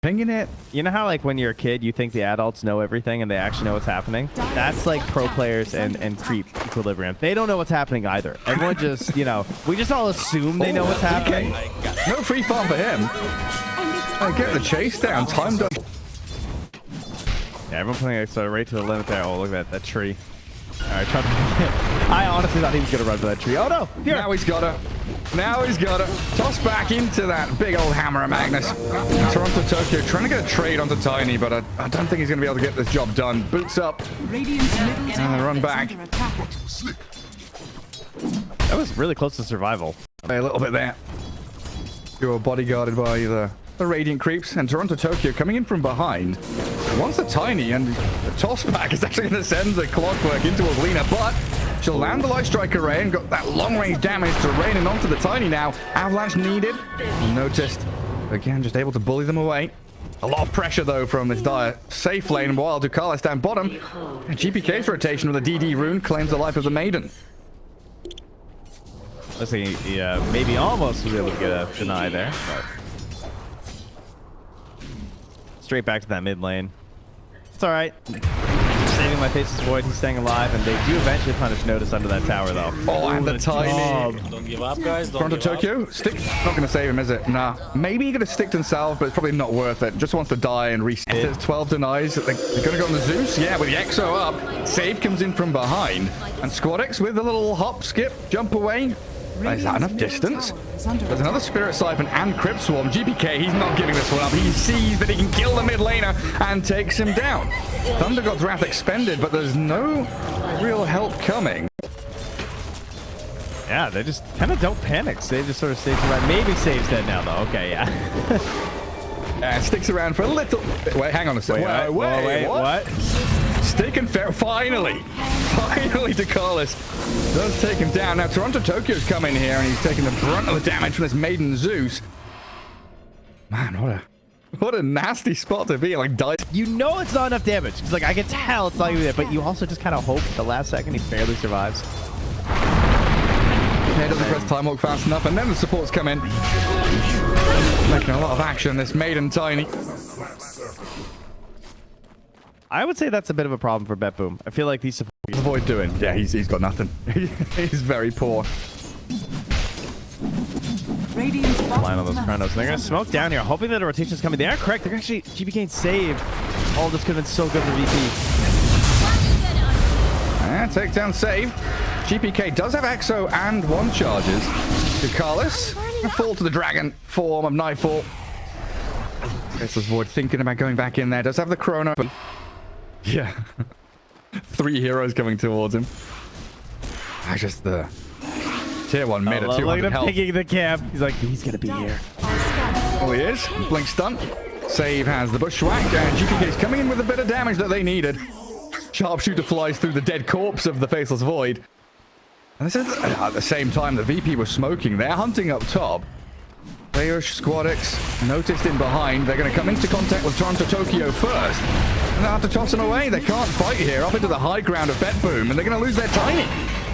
Pinging it. You know how like when you're a kid you think the adults know everything and they actually know what's happening? That's like pro players and creep equilibrium. They don't know what's happening either. Everyone just, you know, we just all assume they know what's happening. No free farm for him. Get the chase down. Timed up. Yeah, everyone playing so right to the limit there. Oh, look at that tree. All right, try to I honestly thought he was going to run for that tree. Oh, no. Here. Now he's got her. Now he's got it. Toss back into that big old hammer of Magnus. TORONTOTOKYO trying to get a trade onto Tiny, but I don't think he's going to be able to get this job done. Boots up. And they run back. That was really close to survival. A little bit there. You were bodyguarded by the Radiant creeps, and TORONTOTOKYO coming in from behind. Wants the Tiny, and the toss back is actually going to send the clockwork into Alina, but she'll land the Light Strike Array and got that long-range damage to rain in onto the Tiny now. Avalanche needed. Noticed. Again, just able to bully them away. A lot of pressure, though, from this dire safe lane, while Ducalis down bottom. And GPK's rotation with a DD rune claims the life of the Maiden. Let's see, yeah, maybe almost was able to get a deny there, but straight back to that mid lane. It's all right. Saving my Faceless Void, he's staying alive, and they do eventually punish Notice under that tower, though. Oh, and the Tiny. Don't give up, guys. Don't give up. TORONTOTOKYO, stick. Not going to save him, is it? Nah. Maybe he's going to stick himself, but it's probably not worth it. Just wants to die and reset. There's 12 denies. They're going to go on the Zeus. Yeah, with the Exo up. Save comes in from behind. And Squadix with a little hop, skip, jump away. Is that enough distance? There's another Spirit Siphon and Crypt Swarm. GPK, he's not giving this one up. He sees that he can kill the mid laner and takes him down. Thunder God's Wrath expended, but there's no real help coming. Yeah, they just kind of don't panic. Save just sort of stays around. Maybe Save's dead now, though. Okay, yeah. And sticks around for a little bit. Wait, hang on a second. Wait, what? Stick and fair. Finally, Ducalis does take him down. Now TORONTOTOKYO's come in here and he's taking the brunt of the damage from this Maiden Zeus. Man, what a nasty spot to be. Like, you know it's not enough damage. Because, like, I can tell it's not even there, but you also just kind of hope at the last second he barely survives. Okay, doesn't press Time Walk fast enough, and then the supports come in. Making a lot of action, this Maiden Tiny. I would say that's a bit of a problem for BETBOOM. I feel like these supports... What's Void doing? Yeah, he's got nothing. He's very poor. Line on those Chronos. They're going to smoke down here, hoping that a rotation is coming. They are correct. They're actually... GPK saved. All this could have been so good for VP. And takedown save. GPK does have Exo and one charges. Ducalis, fall to the dragon form of Nightfall. Faceless Void thinking about going back in there. Does have the Chrono. But yeah. 3 heroes coming towards him. Just the tier 1 mid at 200 look at him health. picking the camp. He's like, he's going to be here. Oh, he is. Blink stun. Save has the Bushwhack. And GPK's coming in with a bit of damage that they needed. Sharpshooter flies through the dead corpse of the Faceless Void. And this is at the same time the VP was smoking. They're hunting up top. Players, Squadix, noticed in behind. They're going to come into contact with TORONTOTOKYO first. And they'll have to toss him away. They can't fight here. Up into the high ground of BETBOOM. And they're going to lose their Tiny.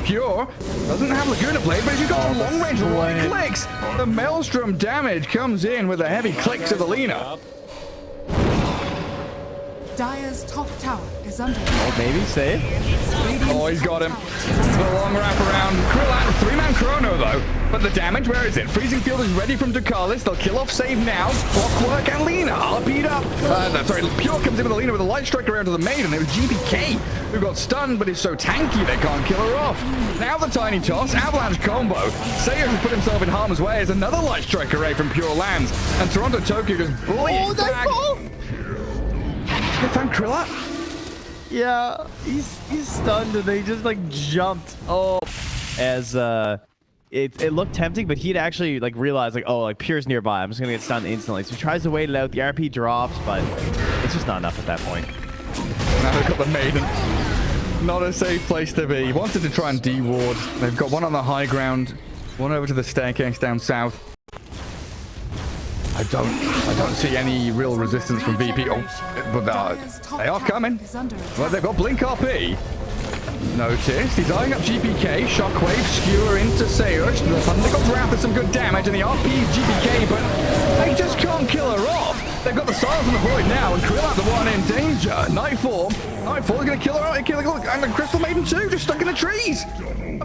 Pure doesn't have Laguna Blade, but he's got a long range right clicks. The Maelstrom damage comes in with a heavy click to the Lina. Dire's top tower is under. Oh, maybe save. Oh, he's got him. The long wrap around. Krillat, 3-man Chrono though. But the damage, where is it? Freezing Field is ready from Ducalis. They'll kill off Save now. Clockwork and Lina are beat up. Sorry, Pure comes in with the Lina with a Light Strike around to the Maiden. It was GPK who got stunned, but is so tanky they can't kill her off. Now the Tiny Toss, Avalanche combo. Sayer has put himself in harm's way as another Light Strike array from Pure lands. And TORONTOTOKYO just bullying back. They found Krillat? Yeah, he's stunned and they just like jumped. Oh, as it looked tempting, but he'd actually like realized like, oh, like Pure's nearby. I'm just gonna get stunned instantly. So he tries to wait it out. The RP drops, but it's just not enough at that point. Now they've got the Maiden. Not a safe place to be. Wanted to try and de-ward. They've got one on the high ground, one over to the staircase down south. I don't see any real resistance from VP. Oh, but they are coming. Well, they've got Blink RP. Noticed. He's eyeing up GPK. Shockwave, skewer into Sayush. The Thunder God's Wrath does some good damage, and the RP is GPK, but they just can't kill her off. They've got the silence on the void now, and Krill out the one in danger. Nightfall is going to kill her out. And the Crystal Maiden too, just stuck in the trees. I mean,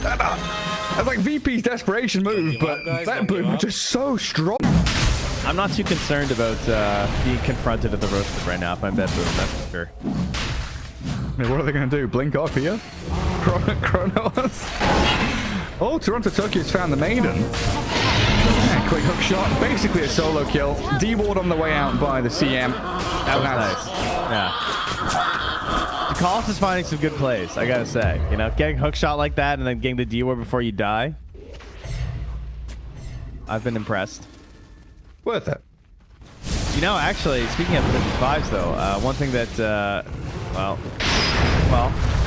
that's like VP's desperation move, but BETBOOM just so strong. I'm not too concerned about being confronted at the roasted right now if I'm BETBOOM, that's for sure. I mean, what are they going to do? Blink off here? Chronos? Oh, TORONTOTOKYO's found the Maiden. Yeah, quick hook shot. Basically a solo kill. D-ward on the way out by the CM. That was nice. Yeah. Callis is finding some good plays, I gotta say. You know, getting hook shot like that and then getting the D-ward before you die. I've been impressed. Worth it. You know, actually, speaking of 55s, though, one thing that, well,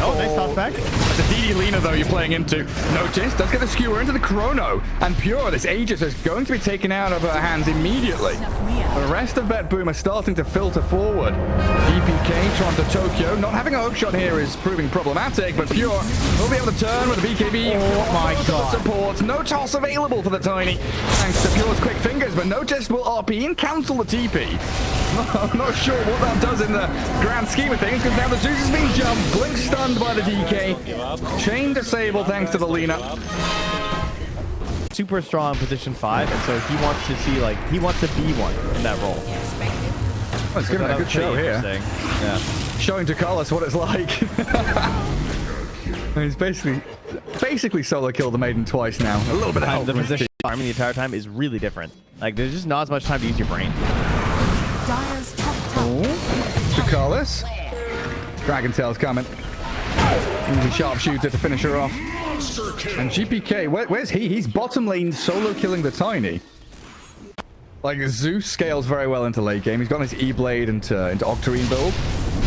oh, nice top back. That's a DD Lena, though, you're playing into. Notice, does get the skewer into the chrono. And Pure, this Aegis, is going to be taken out of her hands immediately. The rest of BETBOOM are starting to filter forward. DPK, TORONTOTOKYO, not having a hook shot here is proving problematic, but Pure will be able to turn with the BKB. Oh my god. Support. No toss available for the Tiny. Thanks to Pure's quick fingers, but Notice will RP and cancel the TP. I'm not sure what that does in the grand scheme of things, because now the Zeus has been jumped. Blink stunned by the DK. Chain disabled thanks to the Lena. Super strong in position 5, and so he wants to see, like, he wants to be one in that role. Oh, it's giving a good show here. Yeah. Showing Callis what it's like. He's basically solo killed the Maiden twice now. A little bit of help. The position farming the entire time is really different. Like, there's just not as much time to use your brain. Dire's top tower. Callis. Dragon Tail's coming. Easy sharpshooter to finish her off. And GPK, where's he? He's bottom lane solo killing the Tiny. Like, Zeus scales very well into late game. He's got his E-Blade into Octarine build.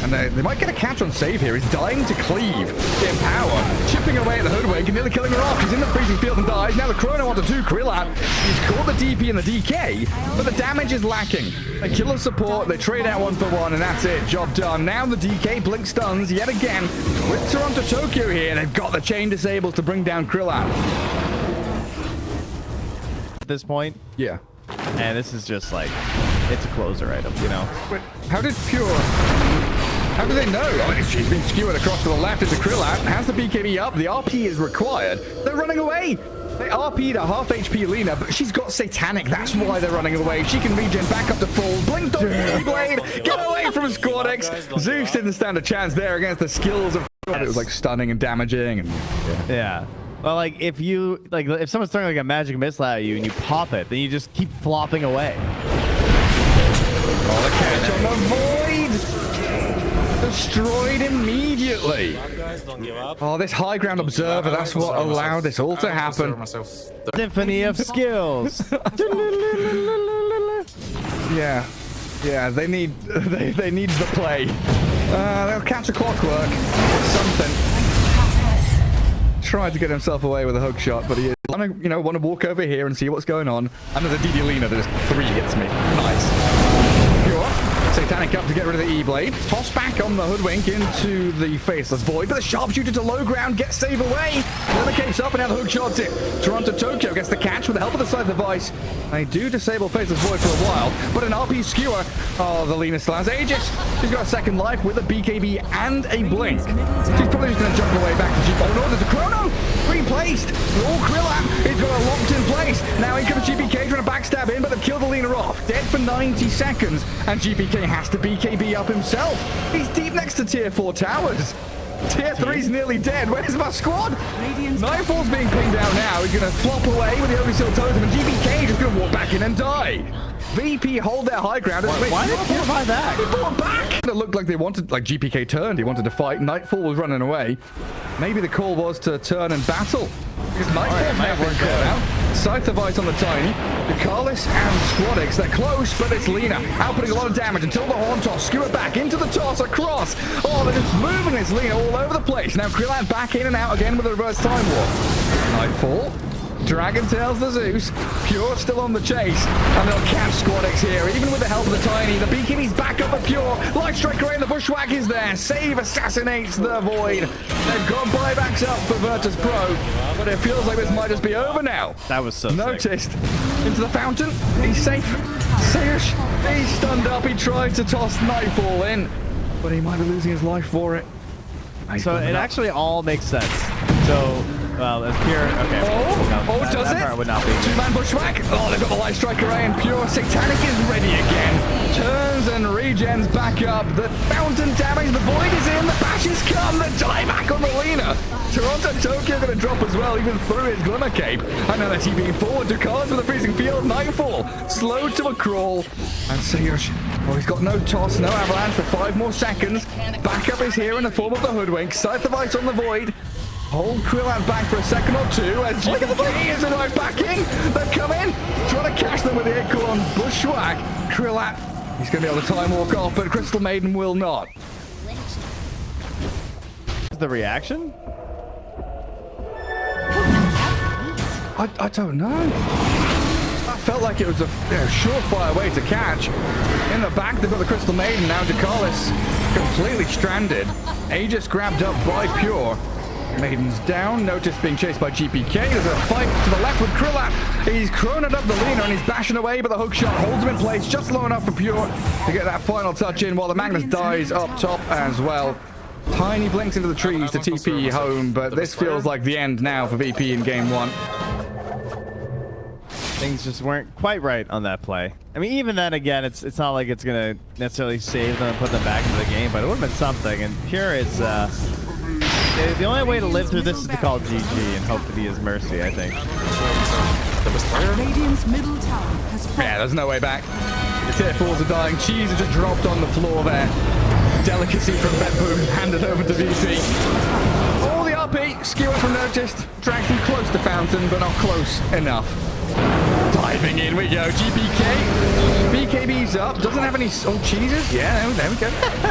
And they might get a catch on save here. He's dying to cleave in power. Chipping away at the Hoodwink and nearly killing her off. She's in the freezing field and dies. Now the Chrono onto 2 Krillat. He's caught the DP and the DK, but the damage is lacking. They kill the support. They trade out 1 for 1, and that's it. Job done. Now the DK blink stuns yet again with TORONTOTOKYO here. They've got the chain disabled to bring down Krillat. At this point, yeah. And this is just like, it's a closer item, you know? Wait, how did they know? I mean, she's been skewered across to the left into Krillat. Has the BKB up. The RP is required. They're running away. They RP'd a half HP Lena, but she's got Satanic. That's why they're running away. She can regen back up to full. Blink on the blade. Get away from Squadix. Zeus didn't stand a chance there against the skills of... It was like stunning and damaging. And yeah. Well, like, if someone's throwing like a magic missile at you and you pop it, then you just keep flopping away. Oh, the catch on the void! Destroyed immediately. Oh, this high ground observer, that's what allowed this all to happen. Symphony of skills. Yeah, they need the play. They'll catch a clockwork. Something. Tried to get himself away with a hook shot, but he is want to walk over here and see what's going on. And there's a DD Lena that just 3 hits me. Nice. Pure. Satanic up to get rid of the E-Blade. Toss back on the Hoodwink into the Faceless Void, but the sharpshooter to low ground gets save away. Another cape's up and now the hook shot's it. TORONTOTOKYO gets the catch with the help of the side device. They do disable Faceless Void for a while, but an RP skewer. Oh, the Lena still has Aegis. She's got a second life with a BKB and a blink. She's probably just going to jump away back to G. Oh no, there's a Chrono! Replaced! All Krillat is got a locked in place. Now in comes GPK trying to backstab in, but they've killed the Lena off. Dead for 90 seconds, and GPK has to BKB up himself. He's deep next to tier 4 towers. Tier 3's nearly dead. Where's my squad? Nightfall's being pinged out now. He's going to flop away with the Overseal Totem, and GPK is just going to walk back in and die. VP hold their high ground. Why did they buy back? They bought back. It looked like they wanted, like GPK turned. He wanted to fight. Nightfall was running away. Maybe the call was to turn and battle. Because Nightfall's now been caught out. Scythe device on the Tiny. The Callis and Squadix, they're close, but it's Lena outputting a lot of damage until the Horn Toss. Skewer back into the toss across. Oh, they're just moving this Lena all over the place. Now Krillat back in and out again with a reverse time warp. Nightfall. Dragon Tails the Zeus. Pure still on the chase. And they'll catch Squadix here, even with the help of the Tiny. The BKB's back up at Pure. Light Strike away and the Bushwhack is there. Save assassinates the Void. They've got buybacks up for Virtus Pro, but it feels like this might just be over now. That was so Noticed. Into the fountain. He's safe. Sayers, he's stunned up. He tried to toss Nightfall in, but he might be losing his life for it. So it actually all makes sense. So, well, as Pure, okay. Does that it? part would not be. Two-man bushwhack. Oh, they've got the Light Strike Array, and Pure Satanic is ready again. Turns and regens back up. The fountain damage, the void is in, the bashes come, the dieback on the Lena. TORONTOTOKYO going to drop as well, even through his Glimmer Cape. And now they're TPing forward to cards with a freezing field. Nightfall, slowed to a crawl. And Sayers, oh, he's got no toss, no avalanche for 5 more seconds. Backup is here in the form of the Hoodwink. Scythe of Ice on the void. Hold Krillat back for a second or two as GPK is arrived backing. They're coming, trying to catch them with the Acorn Bushwhack. Krillat, he's going to be able to time walk off, but Crystal Maiden will not. The reaction? I don't know. I felt like it was a surefire way to catch. In the back, they've got the Crystal Maiden. Now Dekalis completely stranded. Aegis grabbed up by Pure. Maiden's down. Notice being chased by GPK. There's a fight to the left with Krillat. He's croned up the Lena and he's bashing away, but the hook shot holds him in place just low enough for Pure to get that final touch in while the Magnus dies up top as well. Tiny blinks into the trees to TP home, but this feels like the end now for VP in game 1. Things just weren't quite right on that play. I mean, even then, again, it's not like it's going to necessarily save them and put them back into the game, but it would have been something. And Pure is... the only way to live through this is to call GG and hope to be his mercy, I think. Radiant's middle tower has fallen. Yeah, there's no way back. The tier 4s are dying. Cheese just dropped on the floor there. Delicacy from BETBOOM handed over to VP. All the RP, skewer from Noticed, drags him close to Fountain, but not close enough. Diving in we go. GPK. BKB's up. Doesn't have any... Oh, cheeses? Yeah, there we go.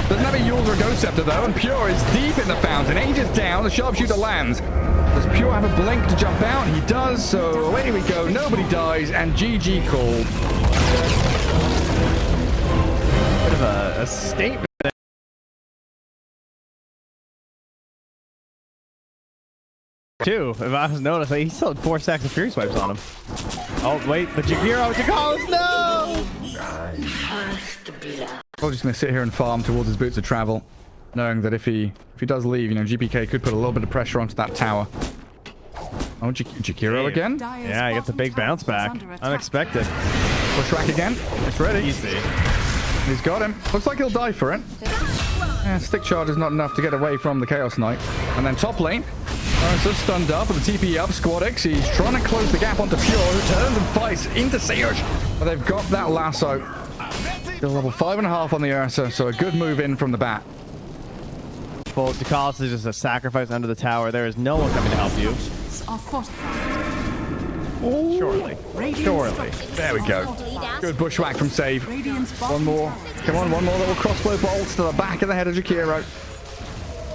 Doesn't have a Yule or a Ghost Scepter, though, and Pure is deep in the Fountain. Aegis down. The Sharpshooter lands. Does Pure have a blink to jump out? He does, so away we go. Nobody dies, and GG called. Bit of a statement. Too, if I was noticing, he still had 4 stacks of Fury Swipes on him. Oh, wait, but Jagiro, Dekalis, no! Probably just going to sit here and farm towards his boots of travel, knowing that if he does leave, you know, GPK could put a little bit of pressure onto that tower. Oh, Jagiro again? Yeah, he gets a big bounce back. Unexpected. Bushwhack again. It's ready. Easy. He's got him. Looks like he'll die for it. Yeah, stick charge is not enough to get away from the Chaos Knight. And then top lane. So stunned up with the TP up. Squad X, he's trying to close the gap onto Pure, who turns and fights into Sayers. But they've got that lasso. Still level 5.5 on the Ursa, so a good move in from the bat. Well, Dekalis is just a sacrifice under the tower. There is no one coming to help you. Are fortified. Surely. Surely. There we go. Good bushwhack from Save. Radiant's One more. Come on, one more little crossbow bolt to the back of the head of Jagiro.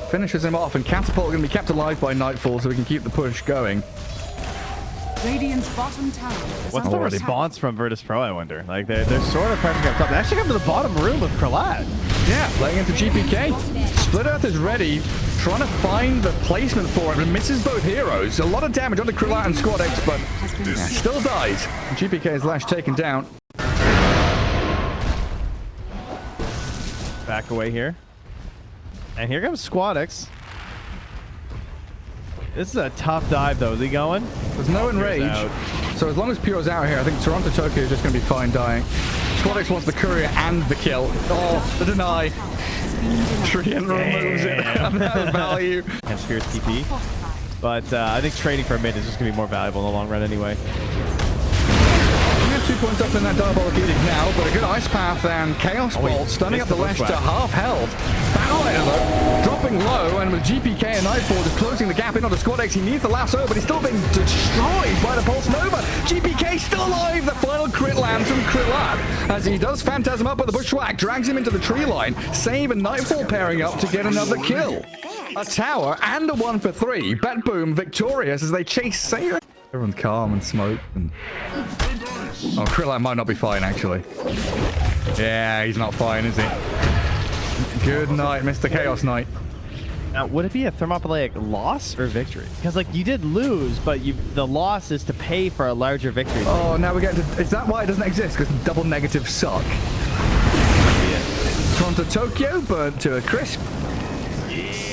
Finishes him off, and Catapult going to be kept alive by Nightfall so we can keep the push going. Radiant's bottom tower is What's under the attack. response from Virtus Pro, I wonder? Like, they're sort of pressuring up top. They actually come to the bottom room with Krillat. Yeah, playing into GPK. Split Earth is ready, trying to find the placement for him, and misses both heroes. A lot of damage onto Krillat and Squad X, but still dies. GPK's Lash taken down. Back away here. And here comes Squad X. This is a tough dive, though. Is he going? There's no enrage, so as long as Pure's out here, I think TORONTOTOKYO is just going to be fine dying. Squad X wants the courier and the kill. Oh, the deny. Treant removes it. That was value. And Spear's TP. But I think trading for a mid is just going to be more valuable in the long run anyway. 2 points up in that Diabolic Edict now, but a good Ice Path and Chaos Bolt stunning up the Lash to half health. Battle though, dropping low, and with GPK and Nightfall just closing the gap in onto Squad X, he needs the lasso, but he's still being destroyed by the Pulse Nova. GPK still alive, the final crit lands from Krillat, as he does Phantasm up with the Bushwhack, drags him into the tree line. Save and Nightfall pairing up to get another kill. A tower and a 1 for 3. BETBOOM victorious as they chase Sayer. Everyone's calm and smoke. And... oh, Krillat might not be fine, actually. Yeah, he's not fine, is he? Good night, Mr. Chaos Knight. Now, would it be a Thermopylae loss or victory? Because, like, you did lose, but the loss is to pay for a larger victory. Oh, now we get to... Is that why it doesn't exist? Because double negatives suck. TORONTOTOKYO burnt to a crisp.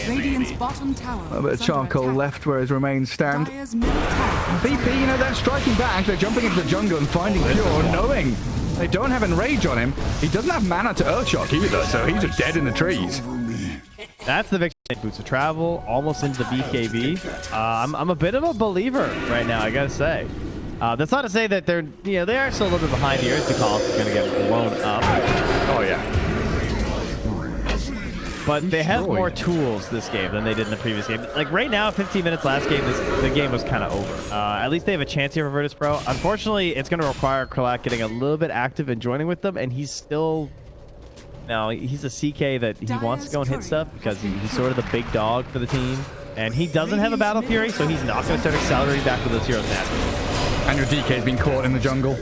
Radiant's bottom tower. A bit of is under charcoal attack. left where his remains stand. Dire's middle tower. VP, you know, they're striking back. They're jumping into the jungle and finding Pure, knowing they don't have Enrage on him. He doesn't have mana to Earthshock either, so he's just dead in the trees. That's the victory. Boots of travel, almost into the BKB. I'm a bit of a believer right now, I gotta say. That's not to say that they're, you know, they are still a little bit behind here. The call is gonna get blown up. Oh yeah. But they have more tools this game than they did in the previous game. Like right now, 15 minutes last game, the game was kind of over. At least they have a chance here for Virtus Pro. Unfortunately, it's going to require Krillak getting a little bit active and joining with them, and he's still... Now, he's a CK that he wants to go and hit stuff because he's sort of the big dog for the team. And he doesn't have a Battle Fury, so he's not going to start accelerating back with those heroes naturally. And your DK's been caught in the jungle.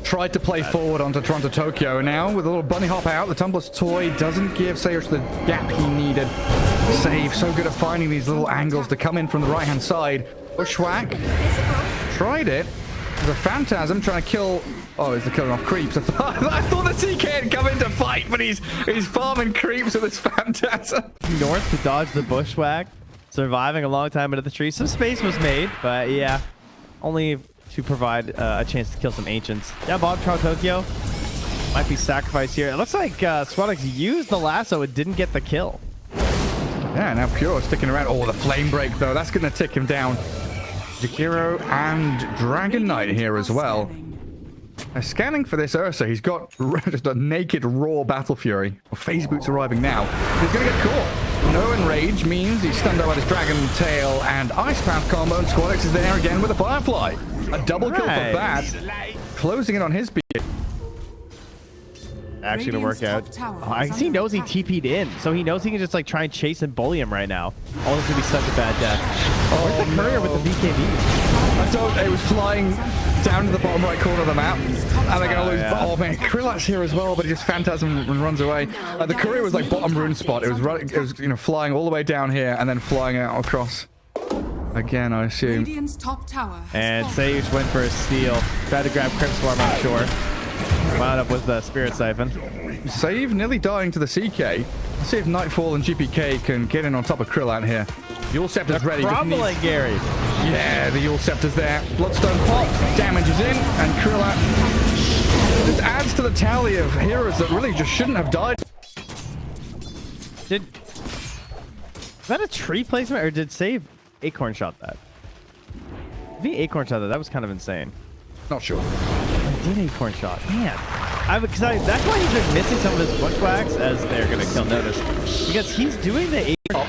Tried to play forward onto TORONTOTOKYO. Now, with a little bunny hop out, the Tumbler's Toy doesn't give Sayush the gap he needed. Save, so good at finding these little angles to come in from the right-hand side. Bushwhack. Tried it. There's a Phantasm trying to kill... Oh, he's killing off creeps. I thought the CK had come in to fight, but he's farming creeps with his Phantasm. North to dodge the Bushwhack. Surviving a long time into the tree. Some space was made, but yeah. Only to provide a chance to kill some Ancients. Yeah, Bob TORONTOTOKYO might be sacrificed here. It looks like Squadix used the lasso. It didn't get the kill. Yeah, now Pure sticking around. Oh, the Flame Break, though. That's going to tick him down. Jakiro and Dragon Knight here as well. Scanning for this Ursa, he's got just a naked raw Battle Fury. Phase Boots arriving now. He's going to get caught. No Enrage means he's stunned out by his Dragon Tail and Ice Path combo, and Squadix is there again with a Firefly. A double kill for Bat. Closing in on his beat. Actually gonna work out. He knows he TP'd in, so he knows he can just like try and chase and bully him right now. Oh, this is gonna be such a bad death. Where's the courier with the BKB? I thought it was flying down to the bottom right corner of the map, and they're gonna lose. Oh man, Krillak's here as well, but he just Phantasm and runs away. The courier was like bottom rune spot. It was you know, flying all the way down here and then flying out across. Again, I assume. Radiant's top tower. And Sayush went for a steal. Tried to grab Crypt Swarm, I'm sure. Wound up with the Spirit Siphon. Save nearly dying to the CK. Let's see if Nightfall and GPK can get in on top of Krillak here. Yule Scepter's ready. Crumbling, Gary. Yeah, the Yule Scepter's there. Bloodstone pops, damage is in, and Krillak just adds to the tally of heroes that really just shouldn't have died. Is that a tree placement, or did Save Acorn shot that? I think Acorn shot that. That was kind of insane. Not sure. Did Acorn shot? Man. That's why he's been missing some of his Bushwhacks as they're going to kill Notice. Because he's doing the Acorn.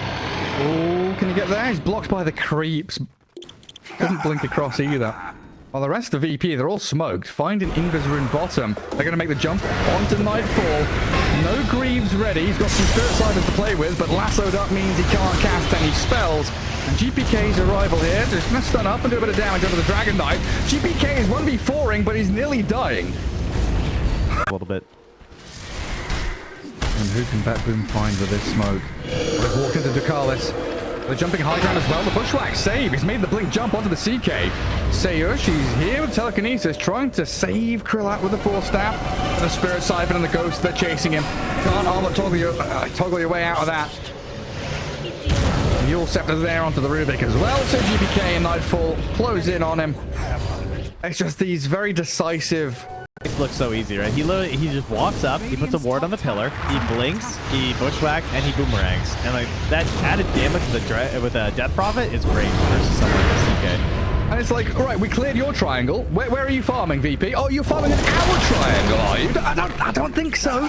Oh, can you get there? He's blocked by the creeps. Couldn't blink across either. While the rest of VP, they're all smoked. Find an Invis Rune bottom. They're going to make the jump onto Nightfall. No Greaves ready. He's got some Spirit Siphons to play with, but lassoed up means he can't cast any spells. And GPK's arrival here, just going to stun up and do a bit of damage over the Dragon Knight. GPK is 1v4ing, but he's nearly dying. A little bit. And who can BETBOOM find with this smoke? They've walked into Ducalis. They're jumping high ground as well. The Bushwhack save. He's made the blink jump onto the CK. Sayush, he's here with Telekinesis, trying to save Krillak with the Force Staff. The Spirit Siphon and the Ghost, they're chasing him. Can't armor toggle your way out of that. Yule Scepter's there onto the Rubik as well. So GPK and Nightfall close in on him. It's just these very decisive... It looks so easy, right? He just walks up, he puts a ward on the pillar, he blinks, he bushwhacks, and he boomerangs. And like that added damage with a Death Prophet is great versus someone like CK. And it's like, all right, we cleared your triangle. Where are you farming, VP? Oh, you're farming an our triangle, are you? I don't think so.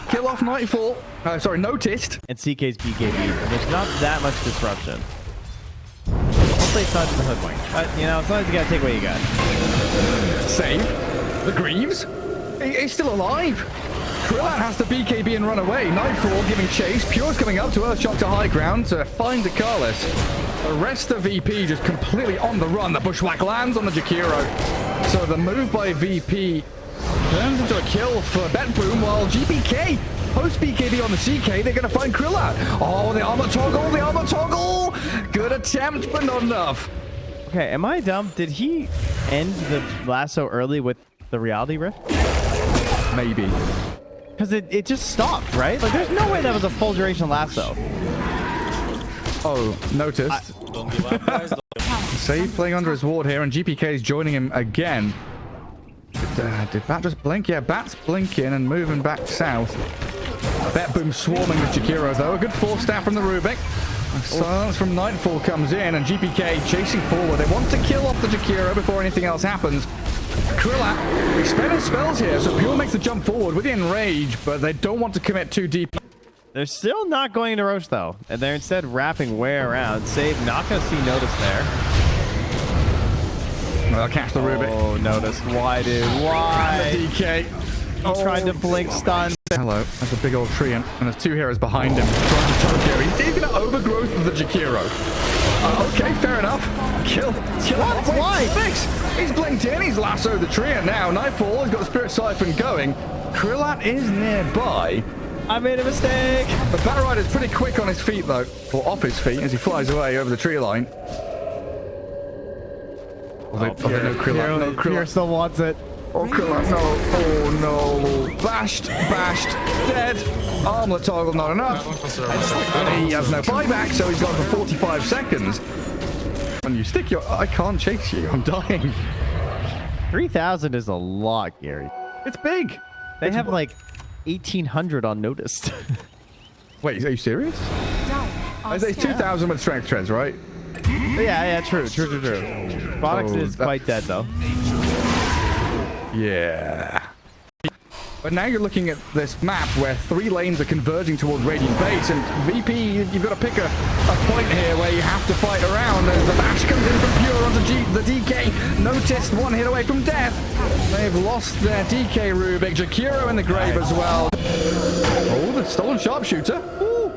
Kill off Nightfall. Sorry, Noticed. And CK's BKB. There's not that much disruption. Hopefully it's not just a hoodwink. But, you know, sometimes you gotta take what you got. Save. The Greaves? He's still alive. Krillak has to BKB and run away. Nightfall giving chase. Pure's coming up to Earthshock to high ground to find Ducalis. The rest of VP just completely on the run. The Bushwhack lands on the Jakiro. So the move by VP turns into a kill for BETBOOM, while GPK Post BKB on the CK, they're going to find Krilla. Oh, the armor toggle. Good attempt, but not enough. Okay, am I dumb? Did he end the lasso early with the reality rift? Maybe. Because it just stopped, right? Like, there's no way that was a full duration lasso. Oh, noticed. Don't give up, guys. Don't give up. Save playing under his ward here, and GPK is joining him again. Did Bat just blink? Yeah, Bat's blinking and moving back south. BETBOOM swarming with Jakiro, though. A good 4-stat from the Rubik. Silence from Nightfall comes in, and GPK chasing forward. They want to kill off the Jakiro before anything else happens. Krilla expending spells here, so Pure makes the jump forward with the Enrage, but they don't want to commit too deep. They're still not going to Roche, though. And they're instead wrapping way around. Save not going to see Notice there. Well, catch the Rubik. Oh, Notice. Why, dude? Why? The DK. He tried to blink stun. Hello, there's a big old tree, and there's 2 heroes behind him. TORONTOTOKYO. He's even overgrowth of the Jakiro. Okay, fair enough. Kill him off. Wait, Why? Fix. He's blinked in. He's lassoed the tree, and now Nightfall has got the Spirit Siphon going. Krillat is nearby. I made a mistake. But Batrider's pretty quick on his feet, though. Or off his feet as he flies away over the tree line. They know Krillat. No, Pierre Krillat. still wants it. Oh, Krillat, no. Oh, no. Bashed, dead. Armlet toggle, not enough. And he has no buyback, so he's gone for 45 seconds. When you stick your... I can't chase you. I'm dying. 3,000 is a lot, Gary. It's big. They have like 1,800 on Noticed. Wait, are you serious? It's 2,000 with strength treads, right? Yeah, true. Box is quite dead, though. Yeah. But now you're looking at this map where 3 lanes are converging towards Radiant Base, and VP, you've got to pick a point here where you have to fight around. As the bash comes in from Pure onto the DK. Noticed, 1 hit away from death. They've lost their DK Rubik. Jakiro in the grave as well. Oh, the stolen sharpshooter. Ooh.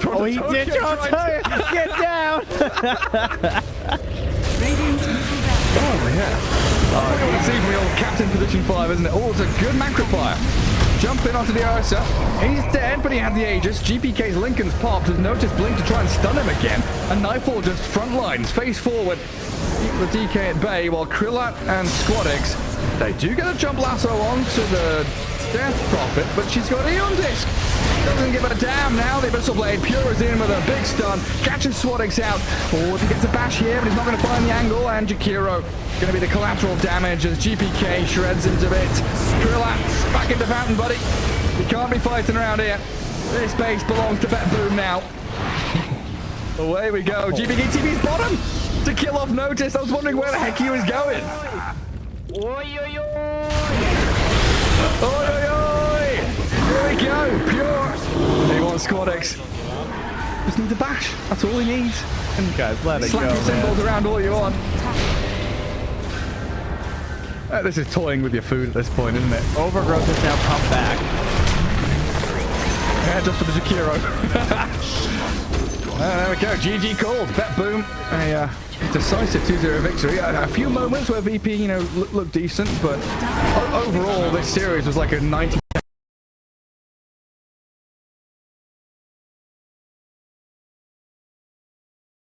Oh, he did. Get down. Oh, yeah. Oh, you want to see from the old Captain Position 5, isn't it? Oh, it's a good Macroplier. Jumping onto the Ursa. He's dead, but he had the Aegis. GPK's Lincoln's popped. Has noticed Blink to try and stun him again. And Nightfall just front lines, face forward. Keep the DK at bay, while Krillat and Squadix, they do get a jump lasso onto the Death Prophet, but she's got Eon Disc. Doesn't give a damn now. The Abyssal Blade. Pure is in with a big stun. Catches Swadix out. Oh, if he gets a bash here, but he's not going to find the angle. And Jakiro going to be the collateral damage as GPK shreds him to bits. Krillat back into Fountain, buddy. You can't be fighting around here. This base belongs to BETBOOM now. Away we go. GPK TV's bottom to kill off Notice. I was wondering where the heck he was going. Oi, oi, oi. Oi, oi, oi. Here we go. Pure. He wants Squadix. Just needs a bash. That's all he needs. And guys, let it slap go, your symbols man. around all you want. This is toying with your food at this point, isn't it? Overgrowth has now come back. Yeah, just for the Jakiro. There we go. GG called. BETBOOM. A decisive 2-0 victory. A few moments where VP, looked decent, but overall this series was like a 90.